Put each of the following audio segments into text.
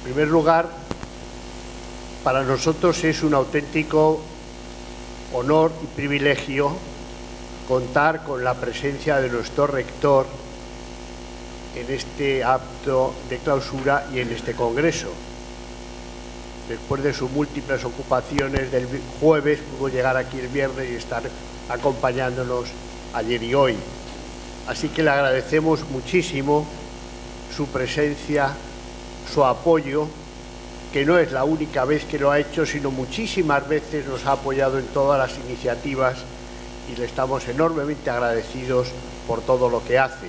primer lugar, para nosotros es un auténtico honor y privilegio contar con la presencia de nuestro rector en este acto de clausura y en este congreso. Después de sus múltiples ocupaciones del jueves, pudo llegar aquí el viernes y estar acompañándonos ayer y hoy. Así que le agradecemos muchísimo su presencia, su apoyo, que no es la única vez que lo ha hecho, sino muchísimas veces nos ha apoyado en todas las iniciativas y le estamos enormemente agradecidos por todo lo que hace.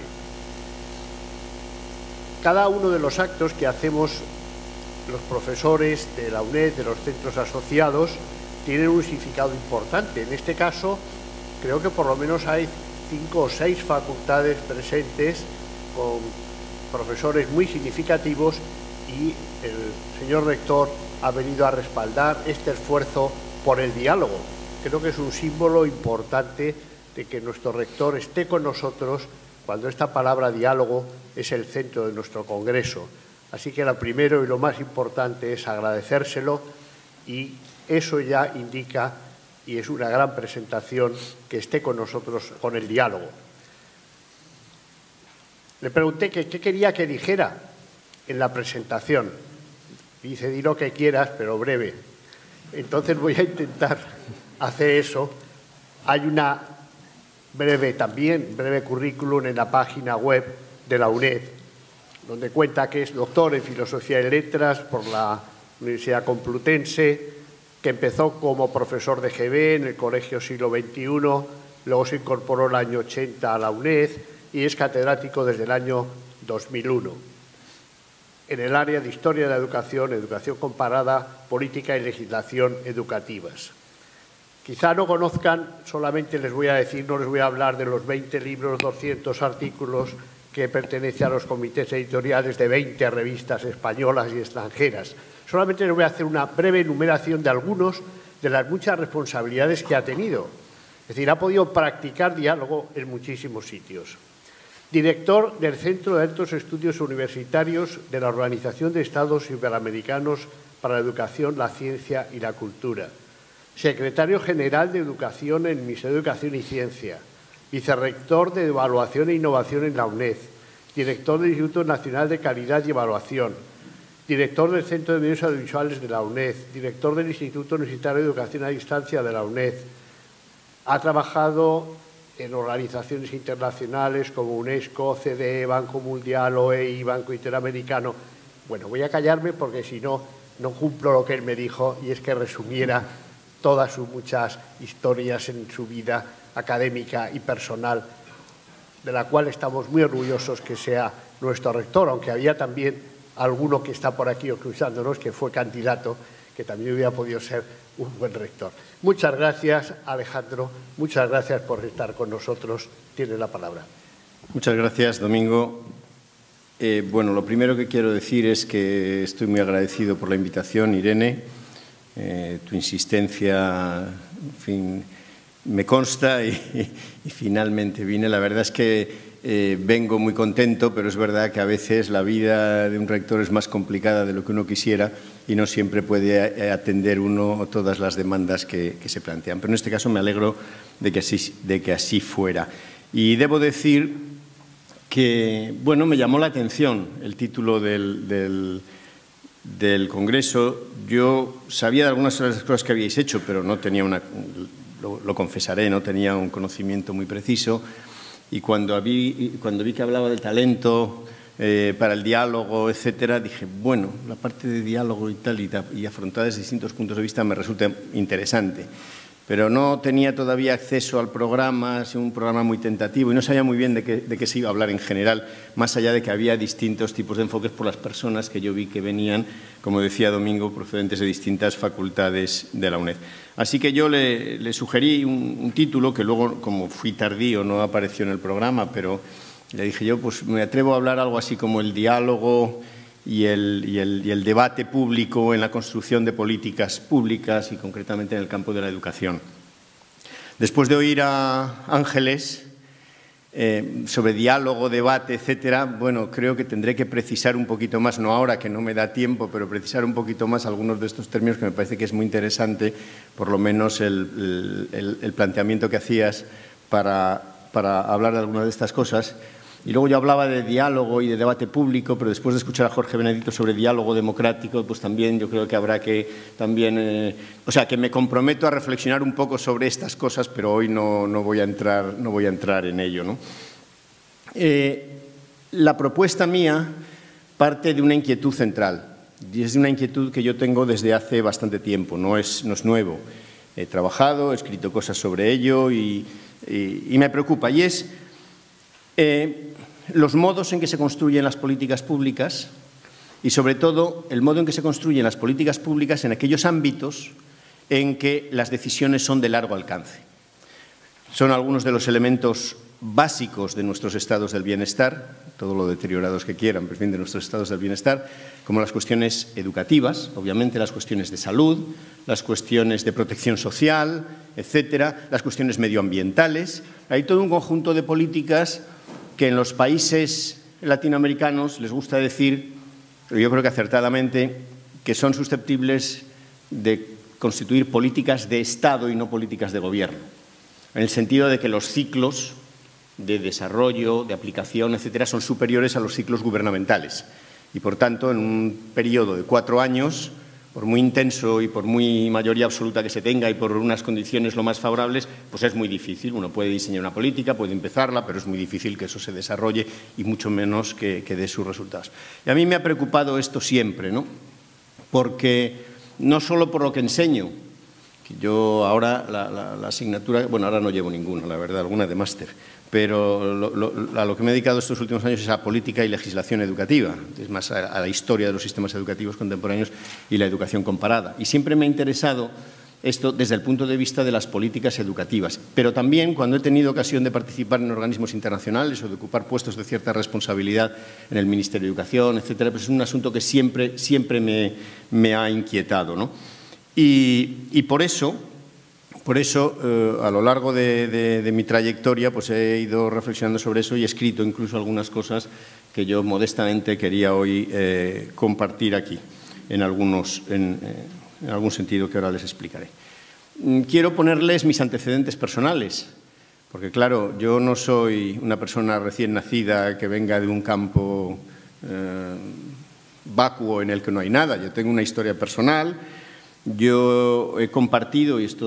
Cada uno de los actos que hacemos los profesores de la UNED, de los centros asociados, tienen un significado importante. En este caso, creo que por lo menos hay 5 o 6 facultades presentes con profesores muy significativos y el señor rector ha venido a respaldar este esfuerzo por el diálogo. Creo que es un símbolo importante de que nuestro rector esté con nosotros cuando esta palabra diálogo es el centro de nuestro congreso. Así que lo primero y lo más importante es agradecérselo y eso ya indica, y es una gran presentación, que esté con nosotros con el diálogo. Le pregunté qué quería que dijera en la presentación. Dice, di lo que quieras, pero breve. Entonces voy a intentar hacer eso. Hay una breve currículum en la página web de la UNED, donde cuenta que es doctor en Filosofía y Letras por la Universidad Complutense, que empezó como profesor de GB en el Colegio Siglo XXI, luego se incorporó el año 80 a la UNED y es catedrático desde el año 2001 en el área de Historia de la Educación, Educación Comparada, Política y Legislación Educativas. Quizá no conozcan, solamente les voy a decir, no les voy a hablar de los 20 libros, 200 artículos que pertenecen a los comités editoriales de 20 revistas españolas y extranjeras. Solamente les voy a hacer una breve enumeración de algunos de las muchas responsabilidades que ha tenido. Es decir, ha podido practicar diálogo en muchísimos sitios. Director del Centro de Altos Estudios Universitarios de la Organización de Estados Iberoamericanos para la Educación, la Ciencia y la Cultura. Secretario General de Educación en el Ministerio de Educación y Ciencia. Vicerrector de Evaluación e Innovación en la UNED. Director del Instituto Nacional de Calidad y Evaluación. Director del Centro de Medios Audiovisuales de la UNED. Director del Instituto Universitario de Educación a Distancia de la UNED. Ha trabajado en organizaciones internacionales como UNESCO, OCDE, Banco Mundial, OEI, Banco Interamericano. Bueno, voy a callarme porque si no, no cumplo lo que él me dijo y es que resumiera todas sus muchas historias en su vida académica y personal, de la cual estamos muy orgullosos que sea nuestro rector, aunque había también alguno que está por aquí escuchándonos que fue candidato, que también hubiera podido ser un buen rector. Muchas gracias, Alejandro. Muchas gracias por estar con nosotros. Tiene la palabra. Muchas gracias, Domingo. Bueno, lo primero que quiero decir es que estoy muy agradecido por la invitación, Irene. Tu insistencia, en fin, me consta y finalmente vine. La verdad es que vengo muy contento, pero es verdad que a veces la vida de un rector es más complicada de lo que uno quisiera y no siempre puede atender uno todas las demandas que se plantean. Pero en este caso me alegro de que así fuera. Y debo decir que, bueno, me llamó la atención el título del Congreso. Yo sabía de algunas de las cosas que habíais hecho, pero no tenía lo confesaré, no tenía un conocimiento muy preciso. Y cuando vi que hablaba del talento para el diálogo, etcétera, dije, bueno, la parte de diálogo y tal, y afrontada desde distintos puntos de vista me resulta interesante. Pero no tenía todavía acceso al programa, es un programa muy tentativo, y no sabía muy bien de qué se iba a hablar en general, más allá de que había distintos tipos de enfoques por las personas que yo vi que venían, como decía Domingo, procedentes de distintas facultades de la UNED. Así que yo le sugerí un título que luego, como fui tardío, no apareció en el programa, pero le dije yo, pues me atrevo a hablar algo así como el diálogo y el debate público en la construcción de políticas públicas y concretamente en el campo de la educación. Después de oír a Ángeles, sobre diálogo, debate, etcétera, bueno, creo que tendré que precisar un poquito más, no ahora que no me da tiempo, pero precisar un poquito más algunos de estos términos que me parece que es muy interesante, por lo menos el planteamiento que hacías para hablar de algunas de estas cosas. Y luego yo hablaba de diálogo y de debate público, pero después de escuchar a Jorge Benedito sobre diálogo democrático, pues también yo creo que habrá que también, o sea, que me comprometo a reflexionar un poco sobre estas cosas, pero hoy no voy a entrar en ello, ¿no? La propuesta mía parte de una inquietud central, y es una inquietud que yo tengo desde hace bastante tiempo, no es nuevo. He trabajado, he escrito cosas sobre ello y me preocupa, y es los modos en que se construyen las políticas públicas y, sobre todo, el modo en que se construyen las políticas públicas en aquellos ámbitos en que las decisiones son de largo alcance. Son algunos de los elementos básicos de nuestros estados del bienestar, todo lo deteriorados que quieran, pero en fin, de nuestros estados del bienestar, como las cuestiones educativas, obviamente las cuestiones de salud, las cuestiones de protección social, etcétera, las cuestiones medioambientales. Hay todo un conjunto de políticas que en los países latinoamericanos les gusta decir, pero yo creo que acertadamente, que son susceptibles de constituir políticas de Estado y no políticas de gobierno, en el sentido de que los ciclos de desarrollo, de aplicación, etcétera, son superiores a los ciclos gubernamentales. Y, por tanto, en un periodo de 4 años, por muy intenso y por muy mayoría absoluta que se tenga y por unas condiciones lo más favorables, pues es muy difícil. Uno puede diseñar una política, puede empezarla, pero es muy difícil que eso se desarrolle y mucho menos que dé sus resultados. Y a mí me ha preocupado esto siempre, ¿no? Porque no solo por lo que enseño, que yo ahora la asignatura, bueno, ahora no llevo ninguna, la verdad, alguna de máster, pero a lo que me he dedicado estos últimos años es a política y legislación educativa, es más a la historia de los sistemas educativos contemporáneos y la educación comparada. Y siempre me ha interesado esto desde el punto de vista de las políticas educativas, pero también cuando he tenido ocasión de participar en organismos internacionales o de ocupar puestos de cierta responsabilidad en el Ministerio de Educación, etcétera, pues es un asunto que siempre me ha inquietado, ¿no? Y por eso, a lo largo de mi trayectoria, pues he ido reflexionando sobre eso y he escrito incluso algunas cosas que yo modestamente quería hoy compartir aquí, en algún sentido que ahora les explicaré. Quiero ponerles mis antecedentes personales, porque claro, yo no soy una persona recién nacida que venga de un campo vacuo en el que no hay nada. Yo tengo una historia personal. Yo he compartido, y esto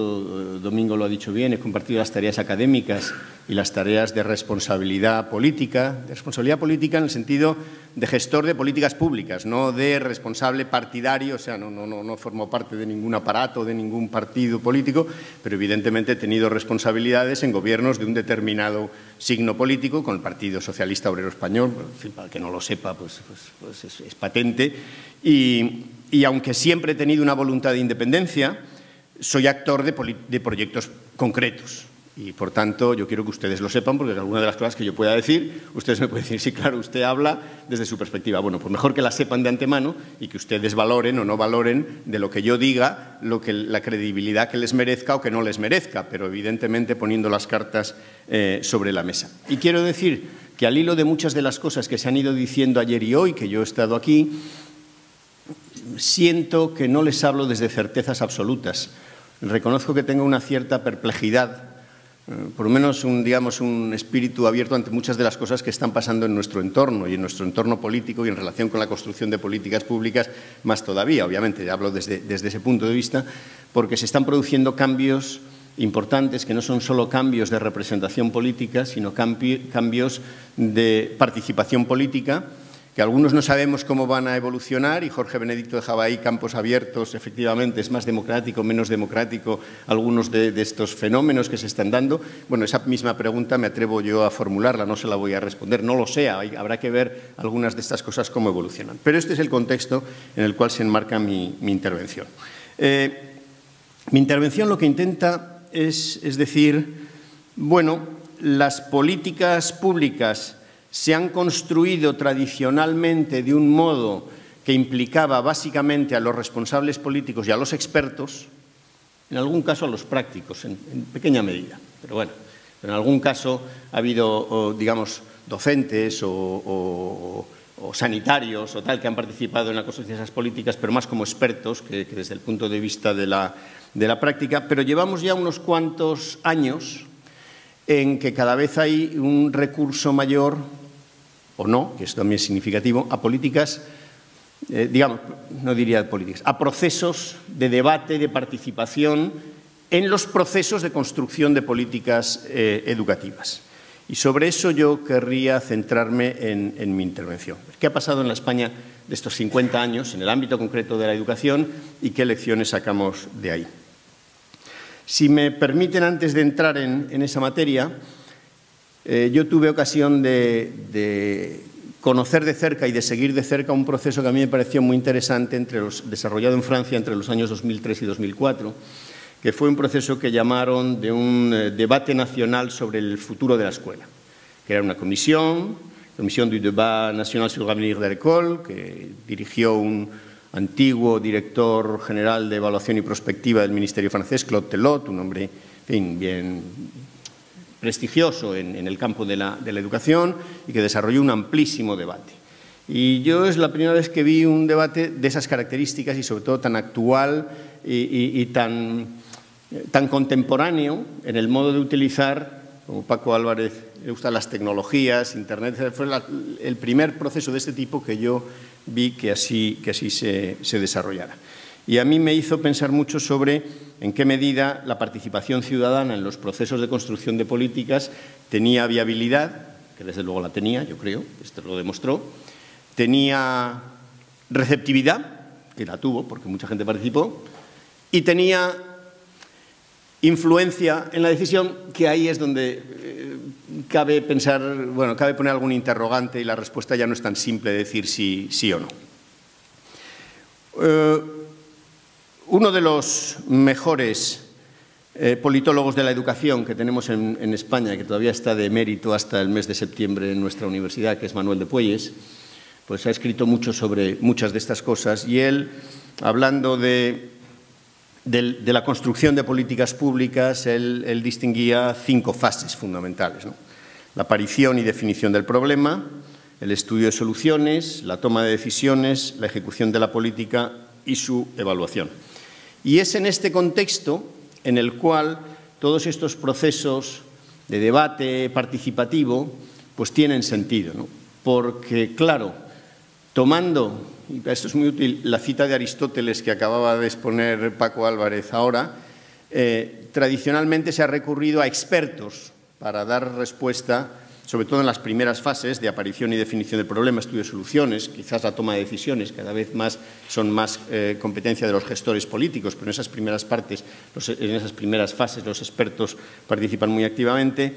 Domingo lo ha dicho bien, he compartido las tareas académicas y las tareas de responsabilidad política en el sentido de gestor de políticas públicas, no de responsable partidario, o sea, no formo parte de ningún aparato, de ningún partido político, pero evidentemente he tenido responsabilidades en gobiernos de un determinado signo político, con el Partido Socialista Obrero Español, en fin, para el que no lo sepa, pues es patente, y aunque siempre he tenido una voluntad de independencia, soy actor de proyectos concretos. Y, por tanto, yo quiero que ustedes lo sepan, porque alguna de las cosas que yo pueda decir, ustedes me pueden decir, sí, claro, usted habla desde su perspectiva. Bueno, pues mejor que la sepan de antemano y que ustedes valoren o no valoren de lo que yo diga, la credibilidad que les merezca o que no les merezca, pero evidentemente poniendo las cartas sobre la mesa. Y quiero decir que al hilo de muchas de las cosas que se han ido diciendo ayer y hoy, que yo he estado aquí, siento que no les hablo desde certezas absolutas. Reconozco que tengo una cierta perplejidad, por lo menos un espíritu abierto ante muchas de las cosas que están pasando en nuestro entorno y en nuestro entorno político y en relación con la construcción de políticas públicas más todavía. Obviamente, hablo desde ese punto de vista, porque se están produciendo cambios importantes que no son solo cambios de representación política, sino cambios de participación política, que algunos no sabemos cómo van a evolucionar, y Jorge Benedito dejaba ahí campos abiertos. Efectivamente, es más democrático, menos democrático algunos de estos fenómenos que se están dando. Bueno, esa misma pregunta me atrevo yo a formularla, no se la voy a responder, no lo sé, habrá que ver algunas de estas cosas cómo evolucionan. Pero este es el contexto en el cual se enmarca mi intervención. Mi intervención lo que intenta es decir, bueno, las políticas públicas se han construido tradicionalmente de un modo que implicaba básicamente a los responsables políticos y a los expertos, en algún caso a los prácticos, en pequeña medida. Pero bueno, En algún caso ha habido, digamos, docentes o sanitarios o tal que han participado en la construcción de esas políticas, pero más como expertos que desde el punto de vista de la práctica. Pero llevamos ya unos cuantos años en que cada vez hay un recurso mayor, o no, que es también significativo, a políticas, digamos, no diría políticas, a procesos de debate, de participación en los procesos de construcción de políticas educativas. Y sobre eso yo querría centrarme en mi intervención. ¿Qué ha pasado en la España de estos 50 años en el ámbito concreto de la educación y qué lecciones sacamos de ahí? Si me permiten, antes de entrar en esa materia, yo tuve ocasión de conocer de cerca y de seguir de cerca un proceso que a mí me pareció muy interesante desarrollado en Francia entre los años 2003 y 2004, que fue un proceso que llamaron de un debate nacional sobre el futuro de la escuela, que era una comisión du débat national sur l'avenir de l'école, que dirigió un antiguo director general de evaluación y prospectiva del Ministerio francés, Claude Telot, un hombre, en fin, bien prestigioso en el campo de la educación y que desarrolló un amplísimo debate. Y yo es la primera vez que vi un debate de esas características y sobre todo tan actual y tan contemporáneo en el modo de utilizar, como Paco Álvarez le gustan las tecnologías, Internet. Fue el primer proceso de este tipo que yo vi que así se desarrollara. Y a mí me hizo pensar mucho sobre en qué medida la participación ciudadana en los procesos de construcción de políticas tenía viabilidad, que desde luego la tenía, yo creo, esto lo demostró, tenía receptividad, que la tuvo porque mucha gente participó, y tenía influencia en la decisión, que ahí es donde cabe pensar, bueno, cabe poner algún interrogante y la respuesta ya no es tan simple decir sí o no. Uno de los mejores politólogos de la educación que tenemos en España, que todavía está de emérito hasta el mes de septiembre en nuestra universidad, que es Manuel de Puelles, pues ha escrito mucho sobre muchas de estas cosas y él, hablando de la construcción de políticas públicas, él distinguía 5 fases fundamentales, ¿no? La aparición y definición del problema, el estudio de soluciones, la toma de decisiones, la ejecución de la política y su evaluación. Y es en este contexto en el cual todos estos procesos de debate participativo pues tienen sentido, ¿no? Porque, claro, tomando, y para esto es muy útil, la cita de Aristóteles que acababa de exponer Paco Álvarez ahora, tradicionalmente se ha recurrido a expertos para dar respuesta, sobre todo en las primeras fases de aparición y definición del problema, estudio de soluciones, quizás la toma de decisiones, cada vez más son más competencia de los gestores políticos, pero en esas primeras fases los expertos participan muy activamente,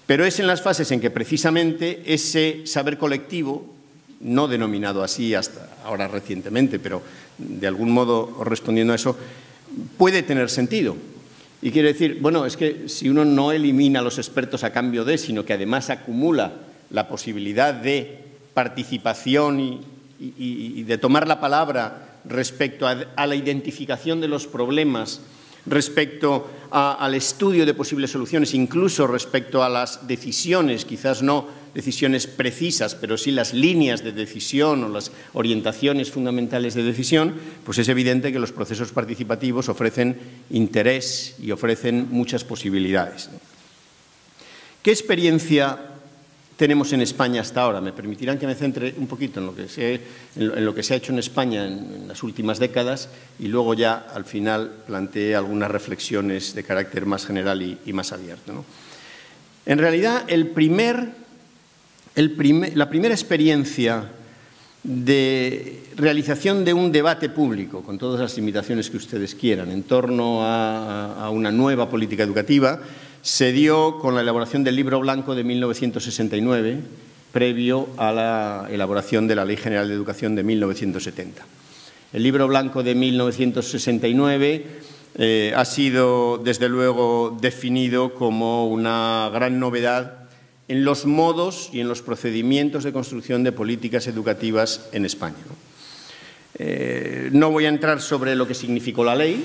pero es en las fases en que precisamente ese saber colectivo, no denominado así hasta ahora recientemente, pero de algún modo respondiendo a eso, puede tener sentido. Y quiere decir, bueno, es que si uno no elimina a los expertos a cambio de, sino que además acumula la posibilidad de participación y de tomar la palabra respecto a la identificación de los problemas, respecto al estudio de posibles soluciones, incluso respecto a las decisiones, quizás no decisiones precisas, pero sí las líneas de decisión o las orientaciones fundamentales de decisión, pues es evidente que los procesos participativos ofrecen interés y ofrecen muchas posibilidades. ¿Qué experiencia tenemos en España hasta ahora? Me permitirán que me centre un poquito en lo que se ha hecho en España en las últimas décadas y luego ya al final planteé algunas reflexiones de carácter más general y más abierto, ¿no? En realidad, la primera experiencia de realización de un debate público, con todas las limitaciones que ustedes quieran, en torno a una nueva política educativa, se dio con la elaboración del Libro Blanco de 1969, previo a la elaboración de la Ley General de Educación de 1970. El Libro Blanco de 1969 ha sido, desde luego, definido como una gran novedad en los modos y en los procedimientos de construcción de políticas educativas en España. No voy a entrar sobre lo que significó la ley,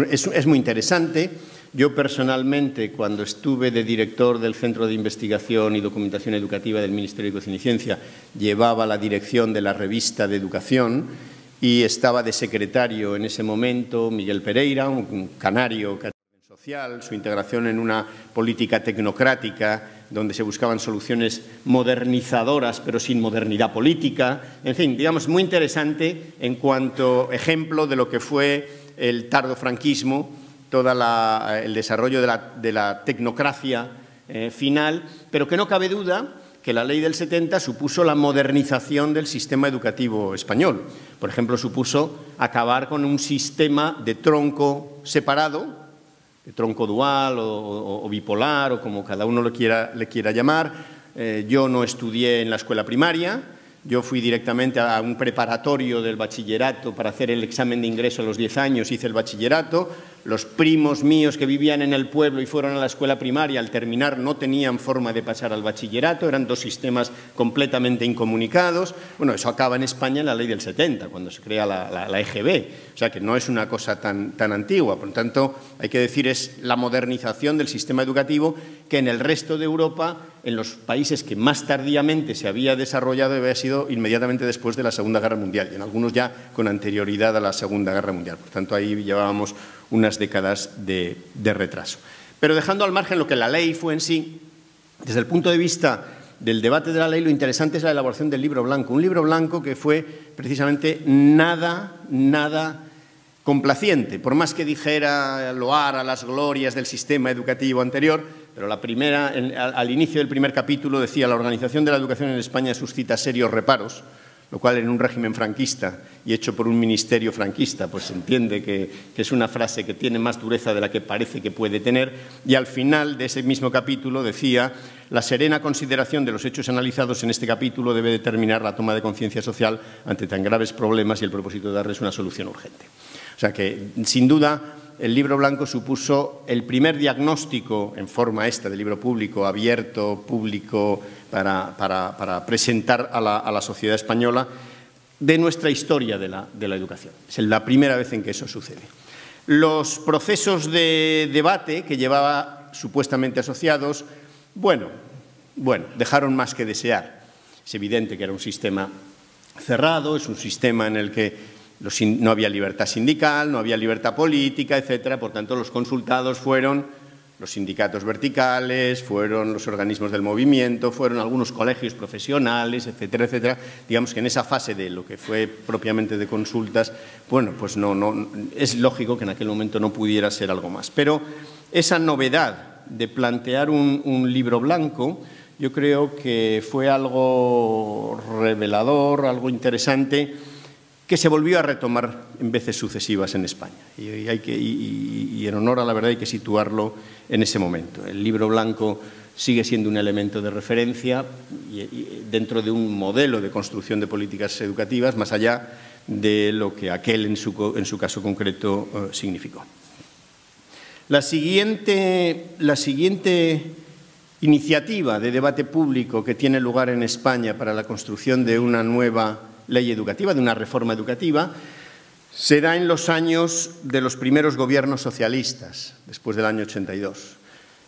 es muy interesante, Yo personalmente, cuando estuve de director del Centro de Investigación y Documentación Educativa del Ministerio de Educación y Ciencia, llevaba la dirección de la revista de Educación y estaba de secretario en ese momento Miguel Pereira, un canario social, su integración en una política tecnocrática donde se buscaban soluciones modernizadoras pero sin modernidad política. En fin, digamos, muy interesante en cuanto ejemplo de lo que fue el tardofranquismo, todo el desarrollo de la tecnocracia final, pero que no cabe duda que la Ley del 70 supuso la modernización del sistema educativo español. Por ejemplo, supuso acabar con un sistema de tronco separado, de tronco dual o bipolar, o como cada uno le quiera llamar. Yo no estudié en la escuela primaria, yo fui directamente a un preparatorio del bachillerato para hacer el examen de ingreso a los 10 años, hice el bachillerato. Los primos míos que vivían en el pueblo y fueron a la escuela primaria, al terminar no tenían forma de pasar al bachillerato, eran dos sistemas completamente incomunicados. Bueno, eso acaba en España en la Ley del 70, cuando se crea la EGB, o sea que no es una cosa tan antigua. Por lo tanto, hay que decir, es la modernización del sistema educativo que en el resto de Europa, en los países que más tardíamente se había desarrollado, había sido inmediatamente después de la Segunda Guerra Mundial, y en algunos ya con anterioridad a la Segunda Guerra Mundial. Por tanto, ahí llevábamos unas décadas de retraso. Pero dejando al margen lo que la ley fue en sí, desde el punto de vista del debate de la ley, lo interesante es la elaboración del libro blanco. Un libro blanco que fue precisamente nada complaciente, por más que dijera loar a las glorias del sistema educativo anterior, pero al inicio del primer capítulo decía: la organización de la educación en España suscita serios reparos, lo cual en un régimen franquista y hecho por un ministerio franquista, pues se entiende que es una frase que tiene más dureza de la que parece que puede tener. Y al final de ese mismo capítulo decía: la serena consideración de los hechos analizados en este capítulo debe determinar la toma de conciencia social ante tan graves problemas y el propósito de darles una solución urgente. O sea que, sin duda, el libro blanco supuso el primer diagnóstico en forma de libro público, abierto, público, para presentar a la sociedad española de nuestra historia de la educación. Es la primera vez en que eso sucede. Los procesos de debate que llevaba supuestamente asociados, bueno, dejaron más que desear. Es evidente que era un sistema cerrado, es un sistema en el que no había libertad sindical, no había libertad política, etcétera. Por tanto, los consultados fueron los sindicatos verticales, fueron los organismos del movimiento, fueron algunos colegios profesionales, etcétera, etcétera. Digamos que en esa fase de lo que fue propiamente de consultas, bueno, pues no, es lógico que en aquel momento no pudiera ser algo más. Pero esa novedad de plantear un libro blanco, yo creo que fue algo revelador, algo interesante, que se volvió a retomar en veces sucesivas en España. Y en honor a la verdad hay que situarlo en ese momento. El libro blanco sigue siendo un elemento de referencia dentro de un modelo de construcción de políticas educativas, más allá de lo que aquel en su caso concreto significó. La siguiente iniciativa de debate público que tiene lugar en España para la construcción de una nueva ley educativa, de una reforma educativa, se da en los años de los primeros gobiernos socialistas, después del año 82.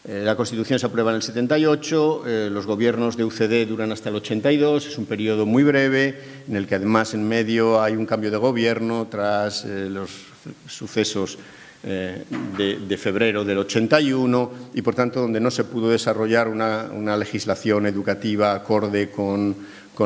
La Constitución se aprueba en el 78, los gobiernos de UCD duran hasta el 82, es un periodo muy breve, en el que además en medio hay un cambio de gobierno tras los sucesos de febrero del 81 y, por tanto, donde no se pudo desarrollar una legislación educativa acorde con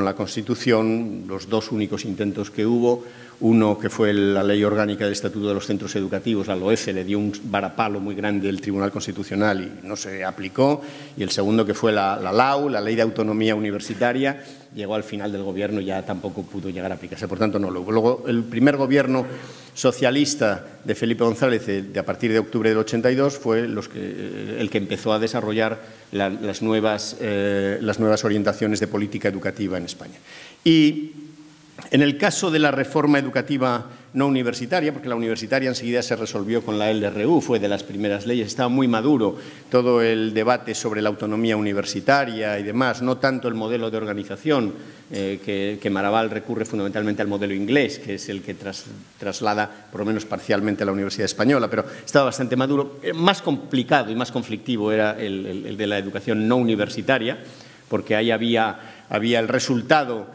la Constitución. Los dos únicos intentos que hubo, uno que fue la Ley Orgánica del Estatuto de los Centros Educativos, la LOECE, le dio un varapalo muy grande el Tribunal Constitucional y no se aplicó, y el segundo, que fue la LAU, la Ley de Autonomía Universitaria, llegó al final del gobierno y ya tampoco pudo llegar a aplicarse. Por tanto, no. Luego el primer gobierno socialista de Felipe González, a partir de octubre del 82, fue el que empezó a desarrollar las nuevas orientaciones de política educativa en España. Y en el caso de la reforma educativa no universitaria, porque la universitaria enseguida se resolvió con la LRU, fue de las primeras leyes, estaba muy maduro todo el debate sobre la autonomía universitaria y demás, no tanto el modelo de organización, que Maraval recurre fundamentalmente al modelo inglés, que es el que traslada, por lo menos parcialmente, a la Universidad Española, pero estaba bastante maduro. Más complicado y más conflictivo era el de la educación no universitaria, porque ahí había el resultado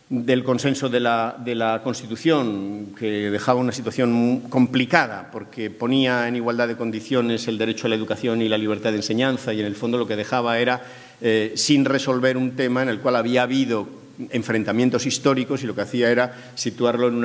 del consenso de la Constitución, que dejaba una situación complicada, porque ponía en igualdad de condiciones el derecho a la educación y la libertad de enseñanza, y en el fondo lo que dejaba era sin resolver un tema en el cual había habido enfrentamientos históricos, y lo que hacía era situarlo en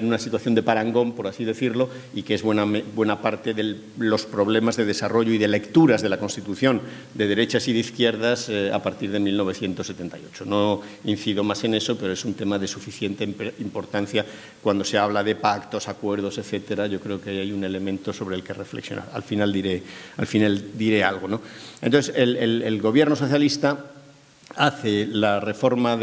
una situación de parangón, por así decirlo, y que es buena parte de los problemas de desarrollo y de lecturas de la Constitución de derechas y de izquierdas a partir de 1978. No incido más en eso, pero es un tema de suficiente importancia cuando se habla de pactos, acuerdos, etcétera. Yo creo que hay un elemento sobre el que reflexionar. Al final diré algo, ¿no? Entonces, el gobierno socialista hace la reforma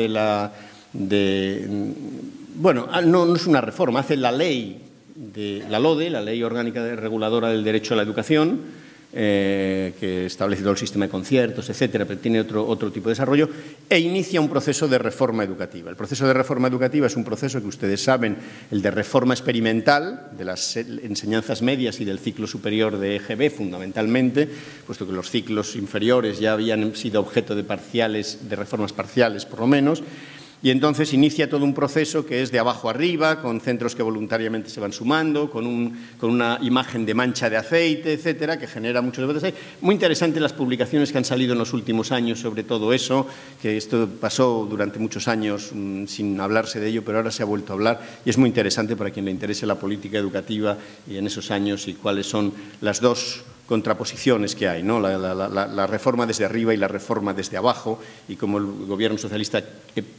bueno, no es una reforma, hace la ley de la LODE, la Ley Orgánica Reguladora del Derecho a la Educación, que establece todo el sistema de conciertos, etcétera, pero tiene otro tipo de desarrollo, e inicia un proceso de reforma educativa. El proceso de reforma educativa es un proceso que ustedes saben, el de reforma experimental de las enseñanzas medias y del ciclo superior de EGB, fundamentalmente, puesto que los ciclos inferiores ya habían sido objeto de reformas parciales, por lo menos. Y entonces inicia todo un proceso que es de abajo arriba, con centros que voluntariamente se van sumando, con una imagen de mancha de aceite, etcétera, que genera muchos debates. Muy interesantes las publicaciones que han salido en los últimos años sobre todo eso, que esto pasó durante muchos años sin hablarse de ello, pero ahora se ha vuelto a hablar, y es muy interesante para quien le interese la política educativa y en esos años, y cuáles son las dos contraposiciones que hay, ¿no? La reforma desde arriba y la reforma desde abajo, y cómo el gobierno socialista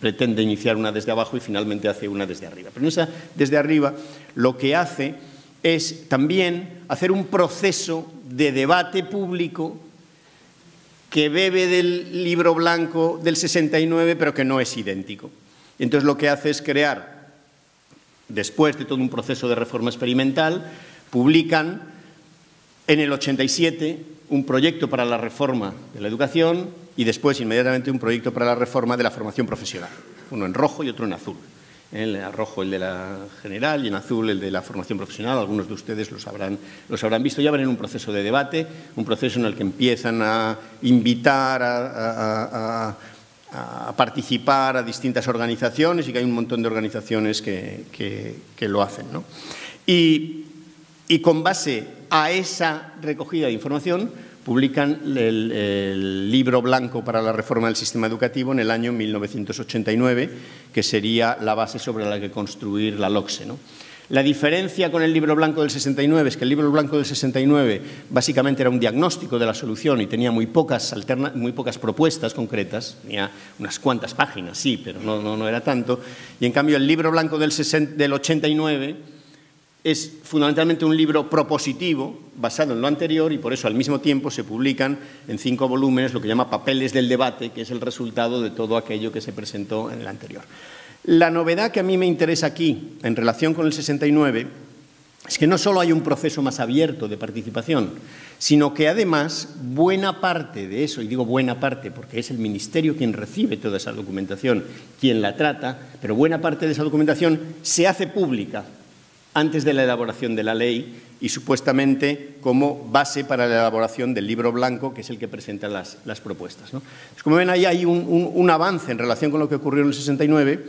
pretende iniciar una desde abajo y finalmente hace una desde arriba. Pero en esa desde arriba lo que hace es también hacer un proceso de debate público que bebe del libro blanco del 69, pero que no es idéntico. Entonces lo que hace es crear, después de todo un proceso de reforma experimental, publican en el 87 un proyecto para la reforma de la educación y después inmediatamente un proyecto para la reforma de la formación profesional, uno en rojo y otro en azul. En rojo el de la general y en azul el de la formación profesional. Algunos de ustedes los habrán visto. Ya van en un proceso de debate, un proceso en el que empiezan a invitar a participar a distintas organizaciones, y que hay un montón de organizaciones que lo hacen, ¿no? Y con base a esa recogida de información publican el libro blanco para la reforma del sistema educativo en el año 1989, que sería la base sobre la que construir la LOCSE, ¿no? La diferencia con el libro blanco del 69 es que el libro blanco del 69 básicamente era un diagnóstico de la solución y tenía muy pocas propuestas concretas, tenía unas cuantas páginas, sí, pero no era tanto. Y en cambio el libro blanco del 89 es fundamentalmente un libro propositivo basado en lo anterior, y por eso al mismo tiempo se publican en 5 volúmenes lo que llama Papeles del Debate, que es el resultado de todo aquello que se presentó en el anterior. La novedad que a mí me interesa aquí, en relación con el 69, es que no solo hay un proceso más abierto de participación, sino que además buena parte de eso, y digo buena parte porque es el Ministerio quien recibe toda esa documentación, quien la trata, pero buena parte de esa documentación se hace pública antes de la elaboración de la ley y supuestamente como base para la elaboración del libro blanco, que es el que presenta las propuestas, ¿no? Pues como ven, ahí hay un avance en relación con lo que ocurrió en el 69.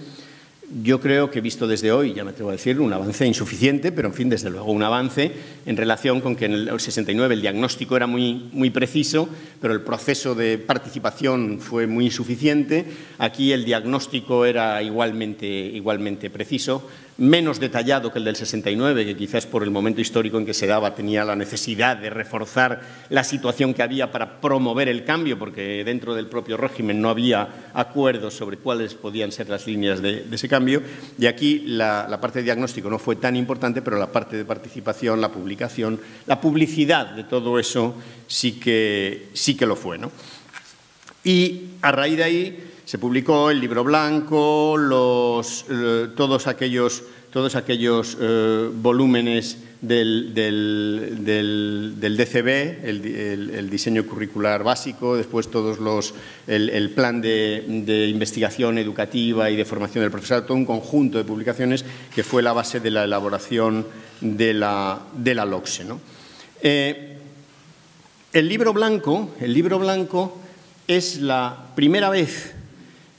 Yo creo que, visto desde hoy, ya me atrevo a decir, un avance insuficiente, pero en fin, desde luego un avance en relación con que en el 69 el diagnóstico era muy preciso, pero el proceso de participación fue muy insuficiente. Aquí el diagnóstico era igualmente preciso, menos detallado que el del 69, que quizás por el momento histórico en que se daba tenía la necesidad de reforzar la situación que había para promover el cambio, porque dentro del propio régimen no había acuerdos sobre cuáles podían ser las líneas de ese cambio. Y aquí la parte de diagnóstico no fue tan importante, pero la parte de participación, la publicación, la publicidad de todo eso sí que lo fue, ¿no? Y a raíz de ahí se publicó el libro blanco, todos aquellos aquellos volúmenes del DCB, el diseño curricular básico, después el plan de investigación educativa y de formación del profesorado, todo un conjunto de publicaciones que fue la base de la elaboración de la LOCSE, ¿no? El libro blanco es la primera vez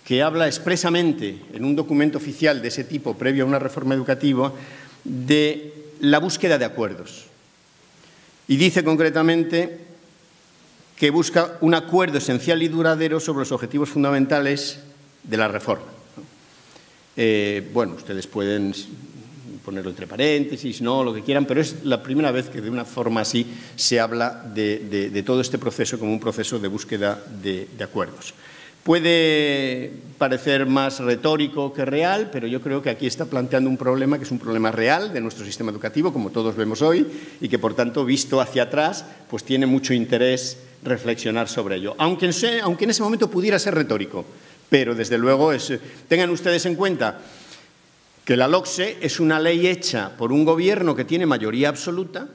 que habla expresamente en un documento oficial de ese tipo, previo a una reforma educativa, de la búsqueda de acuerdos. Y dice concretamente que busca un acuerdo esencial y duradero sobre los objetivos fundamentales de la reforma. Bueno, ustedes pueden ponerlo entre paréntesis, no, lo que quieran, pero es la primera vez que de una forma así se habla de todo este proceso como un proceso de búsqueda de acuerdos. Puede parecer más retórico que real, pero yo creo que aquí está planteando un problema que es un problema real de nuestro sistema educativo, como todos vemos hoy, y que, por tanto, visto hacia atrás, pues tiene mucho interés reflexionar sobre ello. Aunque en ese momento pudiera ser retórico, pero, desde luego, tengan ustedes en cuenta que la LOCSE es una ley hecha por un gobierno que tiene mayoría absoluta,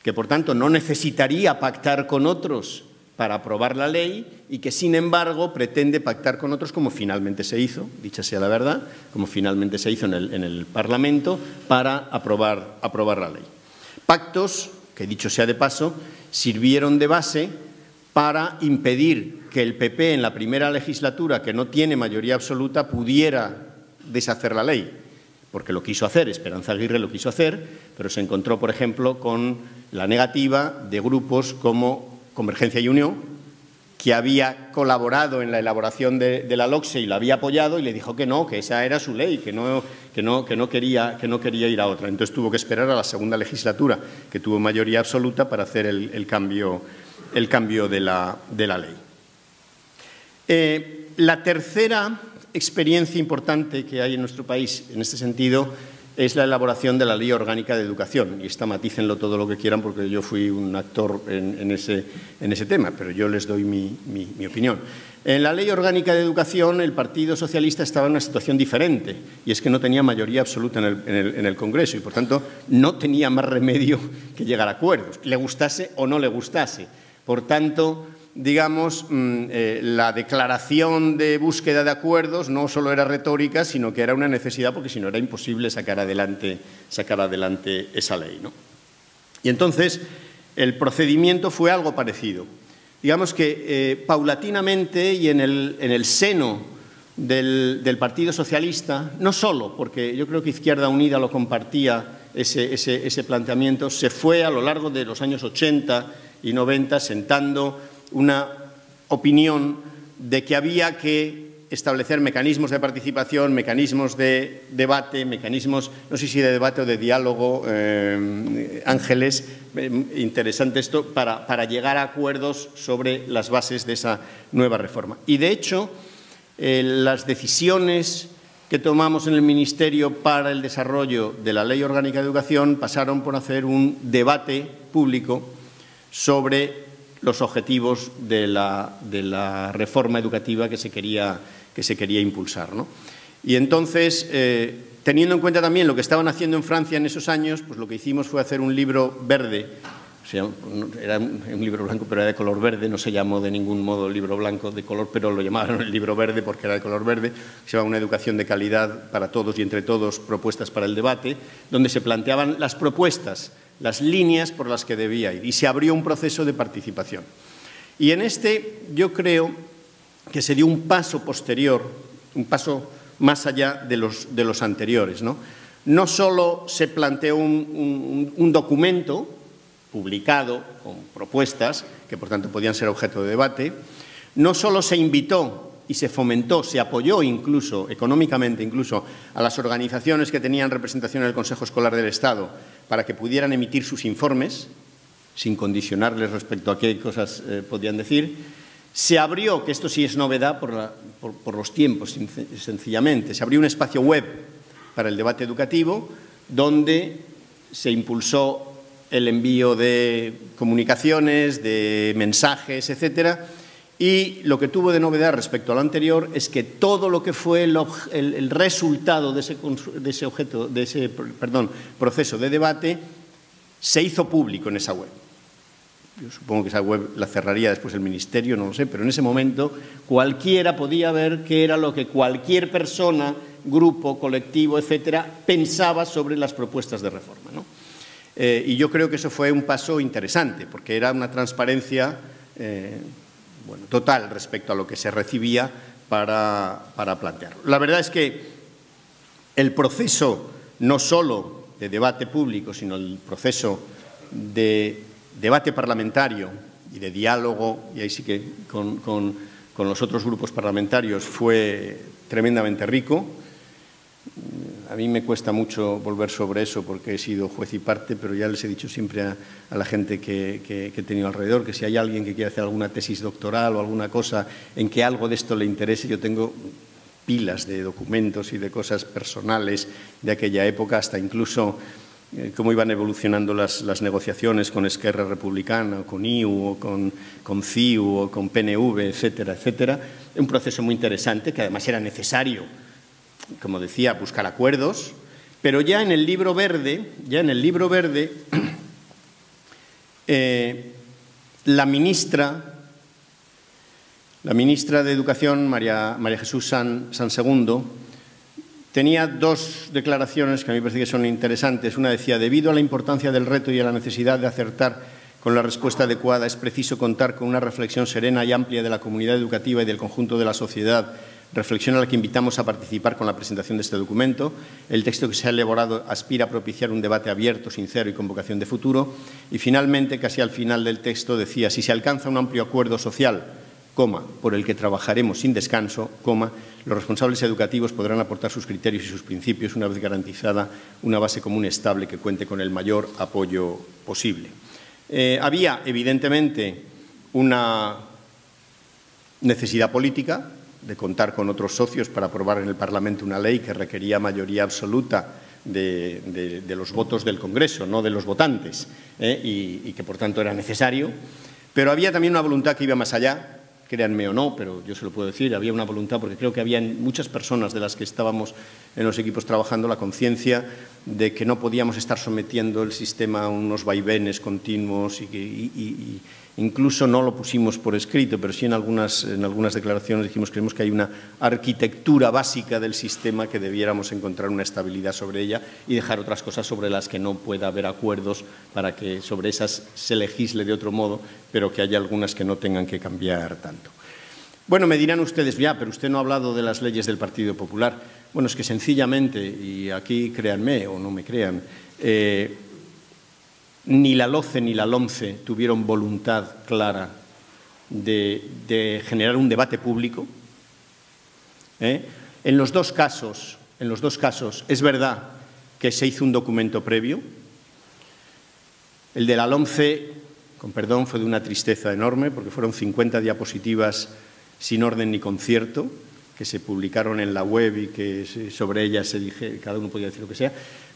que, por tanto, no necesitaría pactar con otros para aprobar la ley y que, sin embargo, pretende pactar con otros, como finalmente se hizo, dicha sea la verdad, como finalmente se hizo en el Parlamento, para aprobar la ley. Pactos que, dicho sea de paso, sirvieron de base para impedir que el PP en la primera legislatura, que no tiene mayoría absoluta, pudiera deshacer la ley, porque lo quiso hacer, Esperanza Aguirre lo quiso hacer, pero se encontró, por ejemplo, con la negativa de grupos como Convergencia y Unió, que había colaborado en la elaboración de la LOCSE y la había apoyado, y le dijo que no, que esa era su ley, que no quería ir a otra. Entonces tuvo que esperar a la segunda legislatura, que tuvo mayoría absoluta, para hacer el cambio de la ley. La tercera experiencia importante que hay en nuestro país en este sentido es la elaboración de la Ley Orgánica de Educación. Y esta matícenlo todo lo que quieran, porque yo fui un actor en ese tema, pero yo les doy mi opinión. En la Ley Orgánica de Educación, el Partido Socialista estaba en una situación diferente, y es que no tenía mayoría absoluta en el Congreso y, por tanto, no tenía más remedio que llegar a acuerdos, le gustase o no le gustase. Por tanto, digamos, la declaración de búsqueda de acuerdos no solo era retórica, sino que era una necesidad, porque si no era imposible sacar adelante esa ley, ¿no? Y entonces el procedimiento fue algo parecido. Digamos que paulatinamente y en el seno del Partido Socialista, no solo, porque yo creo que Izquierda Unida lo compartía ese planteamiento, se fue a lo largo de los años 80 y 90 sentando una opinión de que había que establecer mecanismos de participación, mecanismos de debate, mecanismos, no sé si de debate o de diálogo, Ángeles, interesante esto, para llegar a acuerdos sobre las bases de esa nueva reforma. Y, de hecho, las decisiones que tomamos en el Ministerio para el desarrollo de la Ley Orgánica de Educación pasaron por hacer un debate público sobre los objetivos de la reforma educativa que se quería impulsar, ¿no? Y entonces, teniendo en cuenta también lo que estaban haciendo en Francia en esos años, pues lo que hicimos fue hacer un libro verde. O sea, era un libro blanco, pero era de color verde, no se llamó de ningún modo libro blanco de color, pero lo llamaron el libro verde porque era de color verde. Se llama Una educación de calidad para todos y entre todos, propuestas para el debate, donde se planteaban las propuestas, las líneas por las que debía ir, y se abrió un proceso de participación. Y en yo creo que se dio un paso posterior, un paso más allá de los anteriores, ¿no? No solo se planteó un documento publicado con propuestas, que por tanto podían ser objeto de debate, no solo se invitó y se fomentó, se apoyó incluso, económicamente incluso, a las organizaciones que tenían representación en el Consejo Escolar del Estado para que pudieran emitir sus informes, sin condicionarles respecto a qué cosas podían decir. Se abrió, que esto sí es novedad por los tiempos, sencillamente, se abrió un espacio web para el debate educativo donde se impulsó el envío de comunicaciones, de mensajes, etcétera, Y lo que tuvo de novedad respecto a lo anterior es que todo lo que fue el resultado de ese proceso de debate se hizo público en esa web. Yo supongo que esa web la cerraría después el Ministerio, no lo sé, pero en ese momento cualquiera podía ver qué era lo que cualquier persona, grupo, colectivo, etcétera, pensaba sobre las propuestas de reforma, ¿no? Y yo creo que eso fue un paso interesante, porque era una transparencia total respecto a lo que se recibía para plantearlo. La verdad es que el proceso no solo de debate público, sino el proceso de debate parlamentario y de diálogo, y ahí sí que con los otros grupos parlamentarios fue tremendamente rico. A mí me cuesta mucho volver sobre eso porque he sido juez y parte, pero ya les he dicho siempre a la gente que he tenido alrededor que si hay alguien que quiere hacer alguna tesis doctoral o alguna cosa en que algo de esto le interese, yo tengo pilas de documentos y de cosas personales de aquella época, hasta incluso cómo iban evolucionando las negociaciones con Esquerra Republicana, o con IU, o con CIU, o con PNV, etcétera, etcétera. Un proceso muy interesante que además era necesario, como decía, buscar acuerdos, pero ya en el libro verde, la ministra de Educación, María Jesús San Segundo, tenía dos declaraciones que a mí me parece que son interesantes. Una decía: debido a la importancia del reto y a la necesidad de acertar con la respuesta adecuada, es preciso contar con una reflexión serena y amplia de la comunidad educativa y del conjunto de la sociedad, reflexión a la que invitamos a participar con la presentación de este documento. El texto que se ha elaborado aspira a propiciar un debate abierto, sincero y con vocación de futuro. Y finalmente, casi al final del texto, decía: si se alcanza un amplio acuerdo social, por el que trabajaremos sin descanso, los responsables educativos podrán aportar sus criterios y sus principios una vez garantizada una base común estable que cuente con el mayor apoyo posible. Había, evidentemente, una necesidad política de contar con otros socios para aprobar en el Parlamento una ley que requería mayoría absoluta de los votos del Congreso, no de los votantes, y que, por tanto, era necesario. Pero había también una voluntad que iba más allá. Créanme o no, pero yo se lo puedo decir, había una voluntad, porque creo que había muchas personas de las que estábamos en los equipos trabajando la conciencia de que no podíamos estar sometiendo el sistema a unos vaivenes continuos y incluso no lo pusimos por escrito, pero sí en algunas declaraciones dijimos que creemos que hay una arquitectura básica del sistema que debiéramos encontrar una estabilidad sobre ella y dejar otras cosas sobre las que no pueda haber acuerdos para que sobre esas se legisle de otro modo, pero que haya algunas que no tengan que cambiar tanto. Bueno, me dirán ustedes, ya, pero usted no ha hablado de las leyes del Partido Popular. Bueno, es que sencillamente, y aquí créanme o no me crean, ni la LOCE ni la LOMCE tuvieron voluntad clara de generar un debate público. En los dos casos es verdad que se hizo un documento previo. El de la LOMCE, con perdón, fue de una tristeza enorme porque fueron 50 diapositivas sin orden ni concierto que se publicaron en la web y que sobre ellas se dije, cada uno podía decir lo que sea,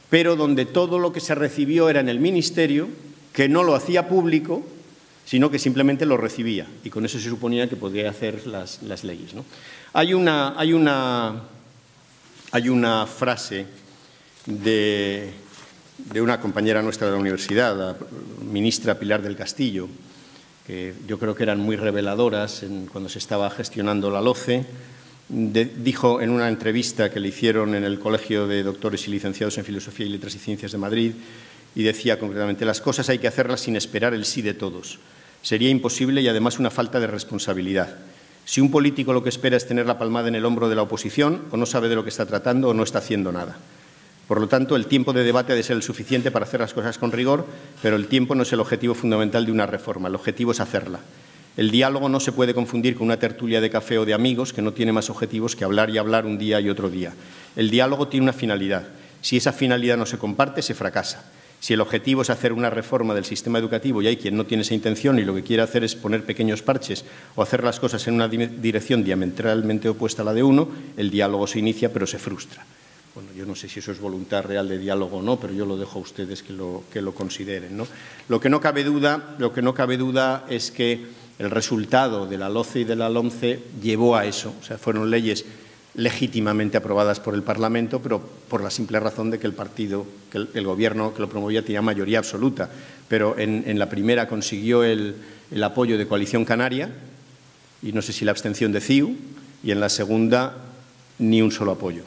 pero donde todo lo que se recibió era en el Ministerio, que no lo hacía público, sino que simplemente lo recibía, y con eso se suponía que podía hacer las leyes, ¿no? Hay una frase de una compañera nuestra de la universidad, la ministra Pilar del Castillo, que yo creo que eran muy reveladoras cuando se estaba gestionando la LOCE. Dijo en una entrevista que le hicieron en el Colegio de Doctores y Licenciados en Filosofía y Letras y Ciencias de Madrid, y decía concretamente: las cosas hay que hacerlas sin esperar el sí de todos. Sería imposible y además una falta de responsabilidad. Si un político lo que espera es tener la palmada en el hombro de la oposición, o no sabe de lo que está tratando o no está haciendo nada. Por lo tanto, el tiempo de debate ha de ser el suficiente para hacer las cosas con rigor, pero el tiempo no es el objetivo fundamental de una reforma, el objetivo es hacerla. El diálogo no se puede confundir con una tertulia de café o de amigos que no tiene más objetivos que hablar y hablar un día y otro día. El diálogo tiene una finalidad. Si esa finalidad no se comparte, se fracasa. Si el objetivo es hacer una reforma del sistema educativo y hay quien no tiene esa intención y lo que quiere hacer es poner pequeños parches o hacer las cosas en una dirección diametralmente opuesta a la de uno, el diálogo se inicia pero se frustra. Bueno, yo no sé si eso es voluntad real de diálogo o no, pero yo lo dejo a ustedes que lo consideren, ¿no? Lo que no cabe duda es que el resultado de la LOCE y de la LOMCE llevó a eso. O sea, fueron leyes legítimamente aprobadas por el Parlamento, pero por la simple razón de que el partido, que el gobierno que lo promovía tenía mayoría absoluta. Pero en la primera consiguió el apoyo de Coalición Canaria y no sé si la abstención de CiU, y en la segunda ni un solo apoyo.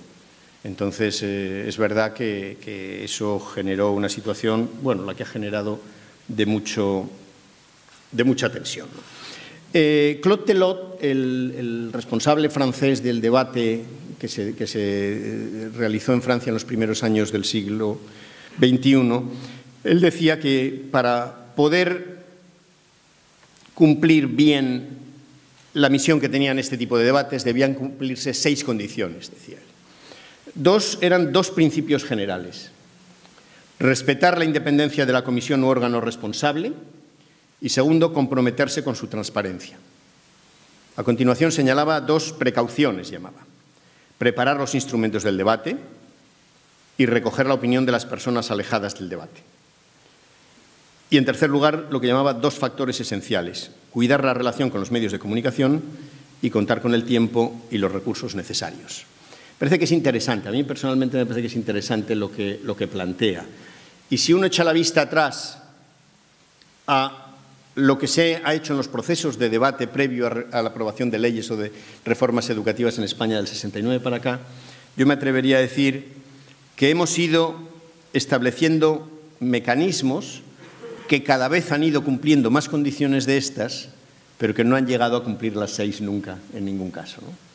Entonces, es verdad que eso generó una situación, bueno, la que ha generado de mucha tensión, ¿no? Claude Telot, el responsable francés del debate que se realizó en Francia en los primeros años del siglo XXI, él decía que para poder cumplir bien la misión que tenían este tipo de debates debían cumplirse 6 condiciones, decía él. Eran dos principios generales: respetar la independencia de la comisión u órgano responsable, y segundo, comprometerse con su transparencia. A continuación señalaba 2 precauciones, llamaba: preparar los instrumentos del debate y recoger la opinión de las personas alejadas del debate. Y en tercer lugar, lo que llamaba 2 factores esenciales: cuidar la relación con los medios de comunicación y contar con el tiempo y los recursos necesarios. Parece que es interesante, a mí personalmente me parece que es interesante lo que plantea. Y si uno echa la vista atrás a lo que se ha hecho en los procesos de debate previo a la aprobación de leyes o de reformas educativas en España del 69 para acá, yo me atrevería a decir que hemos ido estableciendo mecanismos que cada vez han ido cumpliendo más condiciones de estas, pero que no han llegado a cumplir las 6 nunca, en ningún caso, ¿no?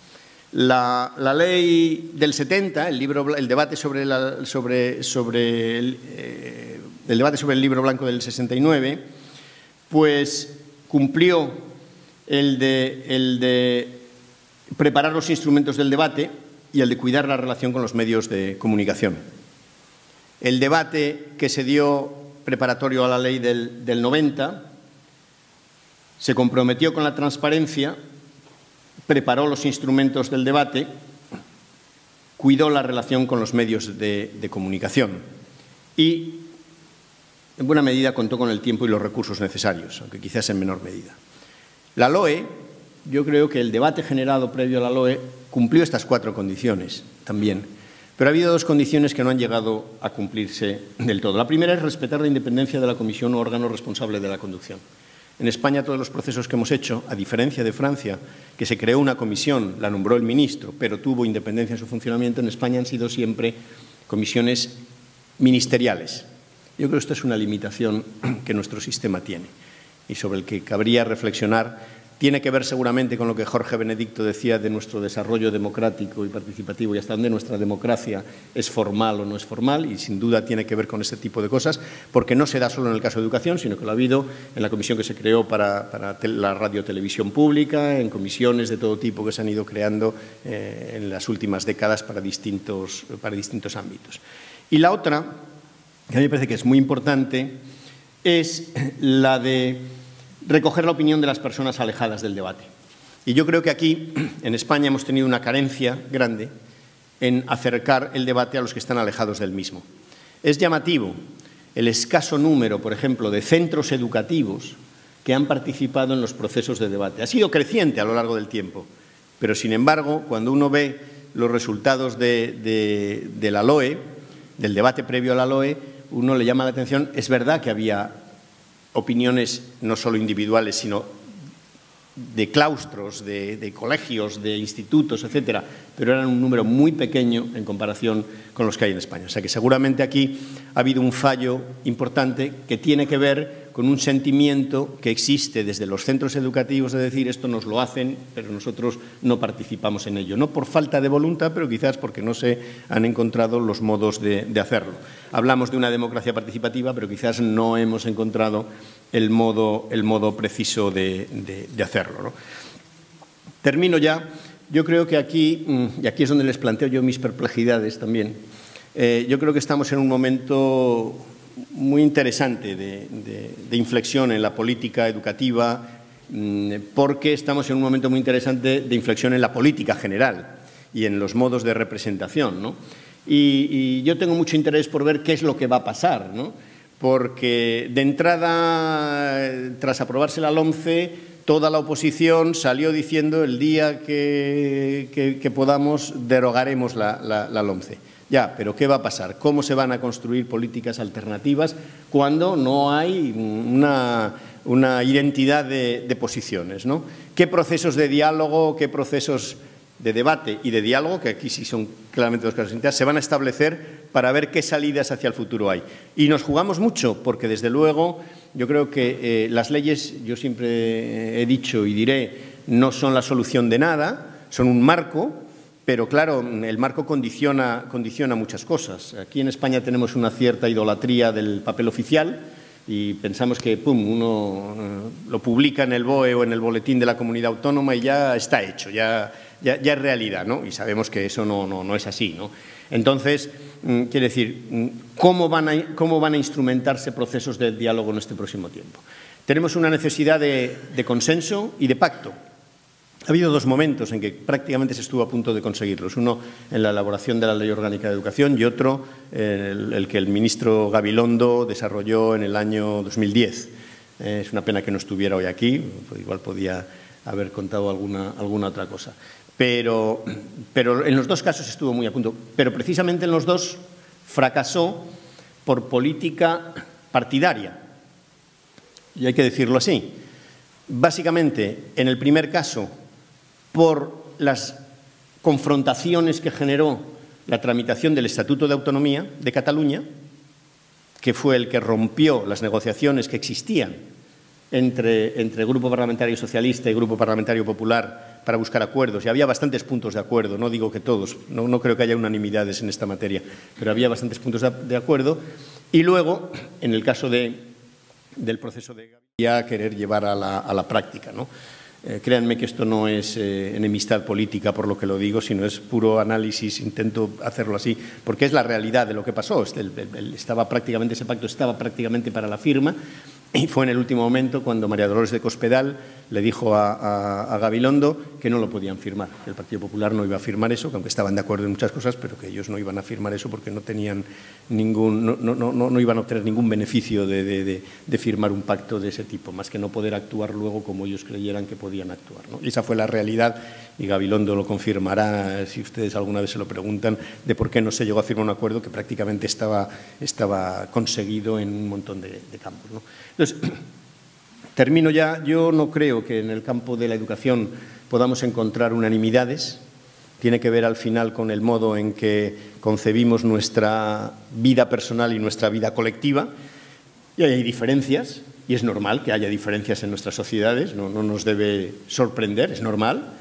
La ley del 70, el debate sobre el libro blanco del 69, pues cumplió el de preparar los instrumentos del debate y el de cuidar la relación con los medios de comunicación. El debate que se dio preparatorio a la ley del 90 se comprometió con la transparencia, preparó los instrumentos del debate, cuidó la relación con los medios de comunicación y, en buena medida, contó con el tiempo y los recursos necesarios, aunque quizás en menor medida. La LOE, yo creo que el debate generado previo a la LOE cumplió estas 4 condiciones también, pero ha habido 2 condiciones que no han llegado a cumplirse del todo. La primera es respetar la independencia de la comisión o órgano responsable de la conducción. En España, todos los procesos que hemos hecho, a diferencia de Francia, que se creó una comisión, la nombró el ministro, pero tuvo independencia en su funcionamiento, en España han sido siempre comisiones ministeriales. Yo creo que esta es una limitación que nuestro sistema tiene y sobre el que cabría reflexionar. Tiene que ver seguramente con lo que Jorge Benedicto decía de nuestro desarrollo democrático y participativo y hasta dónde nuestra democracia es formal o no es formal, y sin duda tiene que ver con ese tipo de cosas, porque no se da solo en el caso de educación, sino que lo ha habido en la comisión que se creó para la radio-televisión pública, en comisiones de todo tipo que se han ido creando en las últimas décadas para distintos ámbitos. Y la otra, que a mí me parece que es muy importante, es la de recoger la opinión de las personas alejadas del debate. Y yo creo que aquí, en España, hemos tenido una carencia grande en acercar el debate a los que están alejados del mismo. Es llamativo el escaso número, por ejemplo, de centros educativos que han participado en los procesos de debate. Ha sido creciente a lo largo del tiempo, pero, sin embargo, cuando uno ve los resultados de la LOE, del debate previo a la LOE, uno le llama la atención. Es verdad que había opiniones no solo individuales, sino de claustros, de colegios, de institutos, etcétera, pero eran un número muy pequeño en comparación con los que hay en España. O sea que seguramente aquí ha habido un fallo importante que tiene que ver con un sentimiento que existe desde los centros educativos de decir esto nos lo hacen, pero nosotros no participamos en ello. No por falta de voluntad, pero quizás porque no se han encontrado los modos de hacerlo. Hablamos de una democracia participativa, pero quizás no hemos encontrado el modo preciso de hacerlo, ¿no? Termino ya. Yo creo que aquí, y aquí es donde les planteo yo mis perplejidades también, yo creo que estamos en un momento muy interesante de inflexión en la política educativa, porque estamos en un momento muy interesante de inflexión en la política general y en los modos de representación, ¿no? Y yo tengo mucho interés por ver qué es lo que va a pasar, ¿no? Porque de entrada, tras aprobarse la LOMCE, toda la oposición salió diciendo el día que podamos derogaremos la LOMCE. Ya, pero ¿qué va a pasar? ¿Cómo se van a construir políticas alternativas cuando no hay una identidad de posiciones, ¿no? ¿Qué procesos de diálogo, qué procesos de debate y de diálogo, que aquí sí son claramente dos cosas distintas, se van a establecer para ver qué salidas hacia el futuro hay? Y nos jugamos mucho, porque desde luego yo creo que las leyes, yo siempre he dicho y diré, no son la solución de nada, son un marco. Pero, claro, el marco condiciona muchas cosas. Aquí en España tenemos una cierta idolatría del papel oficial y pensamos que, uno lo publica en el BOE o en el boletín de la comunidad autónoma y ya está hecho, ya es realidad, ¿no? Y sabemos que eso no es así, ¿no? Entonces, quiere decir, ¿cómo van a instrumentarse procesos de diálogo en este próximo tiempo? Tenemos una necesidad de consenso y de pacto. Ha habido dos momentos en que prácticamente se estuvo a punto de conseguirlos. Uno en la elaboración de la Ley Orgánica de Educación y otro el que el ministro Gabilondo desarrolló en el año 2010. Es una pena que no estuviera hoy aquí, igual podía haber contado alguna otra cosa. Pero en los dos casos estuvo muy a punto. Pero precisamente en los dos fracasó por política partidaria. Y hay que decirlo así. Básicamente, en el primer caso, por las confrontaciones que generó la tramitación del Estatuto de Autonomía de Cataluña, que fue el que rompió las negociaciones que existían entre Grupo Parlamentario Socialista y Grupo Parlamentario Popular para buscar acuerdos, y había bastantes puntos de acuerdo, no digo que todos, no creo que haya unanimidades en esta materia, pero había bastantes puntos de acuerdo, y luego, en el caso del proceso de Gavia, querer llevar a la práctica, ¿no? Créanme que esto no es enemistad política por lo que lo digo, sino es puro análisis, intento hacerlo así, porque es la realidad de lo que pasó. Ese pacto estaba prácticamente para la firma y fue en el último momento cuando María Dolores de Cospedal le dijo a Gabilondo que no lo podían firmar, que el Partido Popular no iba a firmar eso, que aunque estaban de acuerdo en muchas cosas, pero que ellos no iban a firmar eso porque no tenían no iban a obtener ningún beneficio de firmar un pacto de ese tipo, más que no poder actuar luego como ellos creyeran que podían actuar, ¿no? Y esa fue la realidad, y Gabilondo lo confirmará si ustedes alguna vez se lo preguntan, de por qué no se llegó a firmar un acuerdo que prácticamente estaba conseguido en un montón de campos, ¿no? Entonces, termino ya. Yo no creo que en el campo de la educación podamos encontrar unanimidades. Tiene que ver al final con el modo en que concebimos nuestra vida personal y nuestra vida colectiva. Y hay diferencias, y es normal que haya diferencias en nuestras sociedades, no nos debe sorprender, es normal.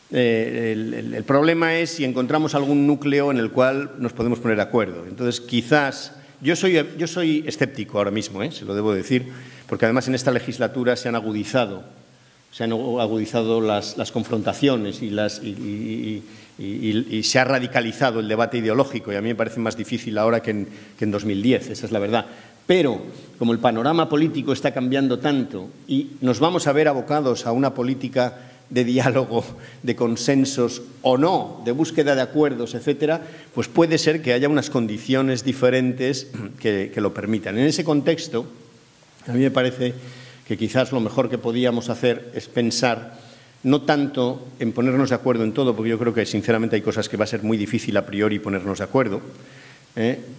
El problema es si encontramos algún núcleo en el cual nos podemos poner de acuerdo. Entonces, quizás… Yo soy escéptico ahora mismo, se lo debo decir, porque además en esta legislatura se han agudizado las confrontaciones y se ha radicalizado el debate ideológico, y a mí me parece más difícil ahora que en 2010, esa es la verdad. Pero, como el panorama político está cambiando tanto y nos vamos a ver abocados a una política de diálogo, de consensos o no, de búsqueda de acuerdos, etcétera, pues puede ser que haya unas condiciones diferentes que lo permitan. En ese contexto, a mí me parece que quizás lo mejor que podíamos hacer es pensar no tanto en ponernos de acuerdo en todo, porque yo creo que sinceramente hay cosas que va a ser muy difícil a priori ponernos de acuerdo.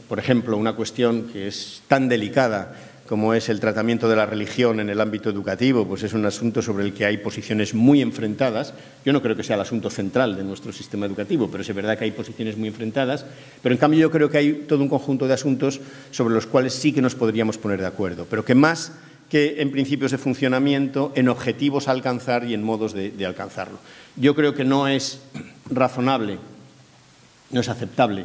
Por ejemplo, una cuestión que es tan delicada como es el tratamiento de la religión en el ámbito educativo, pues es un asunto sobre el que hay posiciones muy enfrentadas. Yo no creo que sea el asunto central de nuestro sistema educativo, pero es verdad que hay posiciones muy enfrentadas. Pero en cambio yo creo que hay todo un conjunto de asuntos sobre los cuales sí que nos podríamos poner de acuerdo, pero que más que en principios de funcionamiento, en objetivos a alcanzar y en modos de alcanzarlo. Yo creo que no es razonable, no es aceptable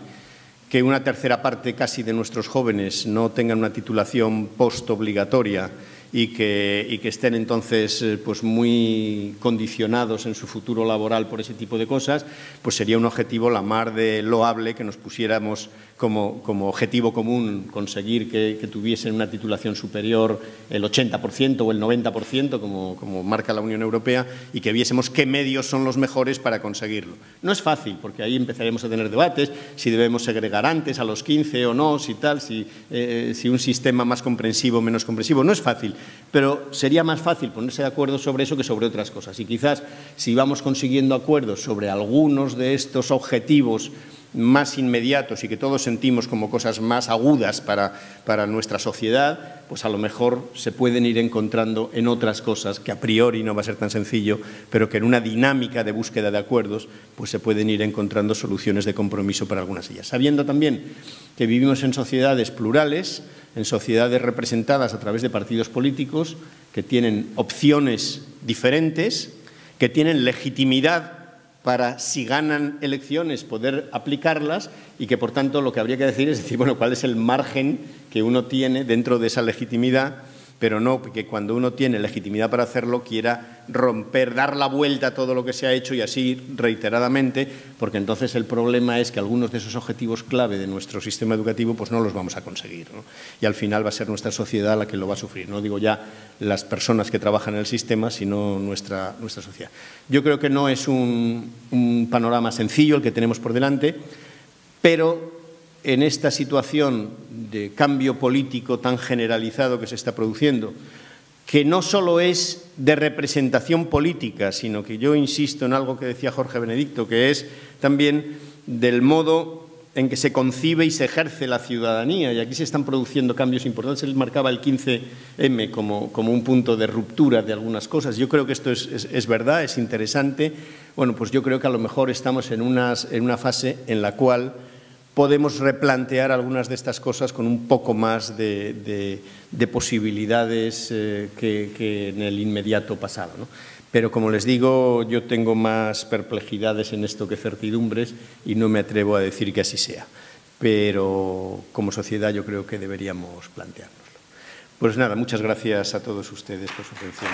que una tercera parte casi de nuestros jóvenes no tengan una titulación postobligatoria y que estén entonces pues muy condicionados en su futuro laboral por ese tipo de cosas, pues sería un objetivo la mar de loable que nos pusiéramos como objetivo común conseguir que tuviesen una titulación superior el 80% o el 90%, como marca la Unión Europea, y que viésemos qué medios son los mejores para conseguirlo. No es fácil, porque ahí empezaremos a tener debates, si debemos segregar antes, a los 15 o no, si un sistema más comprensivo o menos comprensivo. No es fácil, Pero sería más fácil ponerse de acuerdo sobre eso que sobre otras cosas. Y quizás si vamos consiguiendo acuerdos sobre algunos de estos objetivos más inmediatos y que todos sentimos como cosas más agudas para nuestra sociedad, pues a lo mejor se pueden ir encontrando en otras cosas que a priori no va a ser tan sencillo, pero que en una dinámica de búsqueda de acuerdos pues se pueden ir encontrando soluciones de compromiso para algunas de ellas. Sabiendo también que vivimos en sociedades plurales, en sociedades representadas a través de partidos políticos que tienen opciones diferentes, que tienen legitimidad para, si ganan elecciones, poder aplicarlas y que, por tanto, lo que habría que decir es decir, bueno, cuál es el margen que uno tiene dentro de esa legitimidad, pero no que cuando uno tiene legitimidad para hacerlo quiera romper, dar la vuelta a todo lo que se ha hecho y así reiteradamente, porque entonces el problema es que algunos de esos objetivos clave de nuestro sistema educativo pues no los vamos a conseguir, ¿no? Y al final va a ser nuestra sociedad la que lo va a sufrir. No digo ya las personas que trabajan en el sistema, sino nuestra sociedad. Yo creo que no es un panorama sencillo el que tenemos por delante, pero en esta situación de cambio político tan generalizado que se está produciendo, que no solo es de representación política, sino que yo insisto en algo que decía Jorge Benedicto, que es también del modo en que se concibe y se ejerce la ciudadanía, y aquí se están produciendo cambios importantes. Él marcaba el 15M como un punto de ruptura de algunas cosas. Yo creo que esto es verdad, es interesante. Bueno, pues yo creo que a lo mejor estamos en una fase en la cual podemos replantear algunas de estas cosas con un poco más de posibilidades que en el inmediato pasado, ¿no? Pero, como les digo, yo tengo más perplejidades en esto que certidumbres y no me atrevo a decir que así sea. Pero, como sociedad, yo creo que deberíamos planteárnoslo. Pues nada, muchas gracias a todos ustedes por su atención.